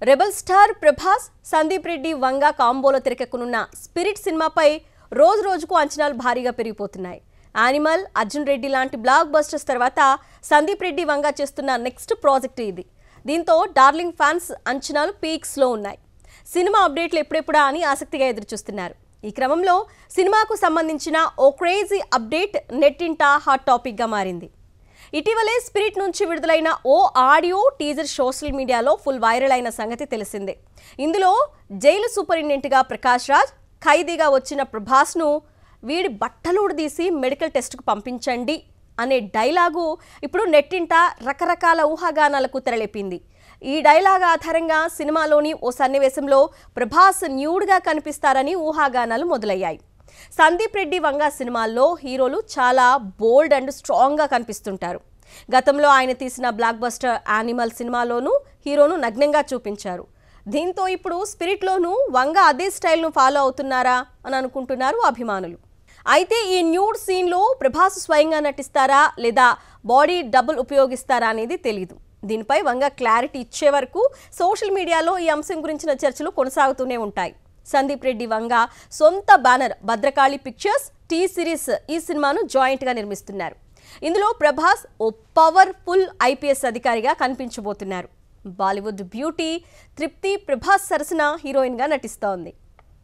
Rebel star Prabhas Sandeep Reddy వంగ కాంబోలో తెరకెక్కనున్న spirit సినిమాపై రోజు రోజుకు అంచనాలు భారీగా పెరిగిపోతున్నాయి. యానిమల్, అర్జున్ రెడ్డి లాంటి బ్లాక్ బస్టర్స్ తర్వాత సందీప్ రెడ్డి వంగ చేస్తున్న నెక్స్ట్ ప్రాజెక్ట్ ఇది. దీంతో డార్లింగ్ ఫ్యాన్స్ అంచనాలు పీక్స్లో ఉన్నాయి. సినిమా అప్డేట్లు ఎప్పుడెప్పుడా అని ఆసక్తిగా ఎదురుచూస్తున్నారు. ఈ క్రమంలో సినిమాకు సంబంధించిన ఓ క్రేజీ అప్డేట్ నెట్టింట హాట్ టాపిక్గా మారింది. ఇటీవలే స్పిరిట్ నుంచి విడుదలైన ఓ ఆడియో టీజర్ సోషల్ మీడియాలో ఫుల్ వైరల్ అయిన సంగతి తెలిసిందే. ఇందులో జైలు సూపరింటెండెంట్గా ప్రకాష్ రాజ్, ఖైదీగా వచ్చిన ప్రభాస్ను వీడి బట్టలు ఉడదీసి మెడికల్ టెస్ట్కు పంపించండి అనే డైలాగు ఇప్పుడు నెట్టింట రకరకాల ఊహాగానాలకు తెరలేపింది. ఈ డైలాగ్ ఆధారంగా సినిమాలోని ఓ సన్నివేశంలో ప్రభాస్ న్యూడ్గా కనిపిస్తారని ఊహాగానాలు మొదలయ్యాయి. సందీప్ రెడ్డి వంగ సినిమాల్లో హీరోలు చాలా బోల్డ్ అండ్ స్ట్రాంగ్గా కనిపిస్తుంటారు. గతంలో ఆయన తీసిన బ్లాక్ బస్టర్ యానిమల్ సినిమాలోనూ హీరోను నగ్నంగా చూపించారు. దీంతో ఇప్పుడు స్పిరిట్లోనూ వంగ అదే స్టైల్ను ఫాలో అవుతున్నారా అని అనుకుంటున్నారు అభిమానులు. అయితే ఈ న్యూడ్ సీన్లో ప్రభాస్ స్వయంగా నటిస్తారా లేదా బాడీ డబుల్ ఉపయోగిస్తారా అనేది తెలియదు. దీనిపై వంగ క్లారిటీ ఇచ్చే వరకు సోషల్ మీడియాలో ఈ అంశం గురించిన చర్చలు కొనసాగుతూనే ఉంటాయి. సందీప్ రెడ్డి వంగ సొంత banner Bhadrakali pictures T series ఈ సినిమాను జాయింట్గా నిర్మిస్తున్నారు. ఇందులో ప్రభాస్ ఓ పవర్ఫుల్ ఐపీఎస్ అధికారిగా కనిపించబోతున్నారు. బాలీవుడ్ బ్యూటీ తృప్తి ప్రభాస్ సరసన హీరోయిన్గా నటిస్తోంది.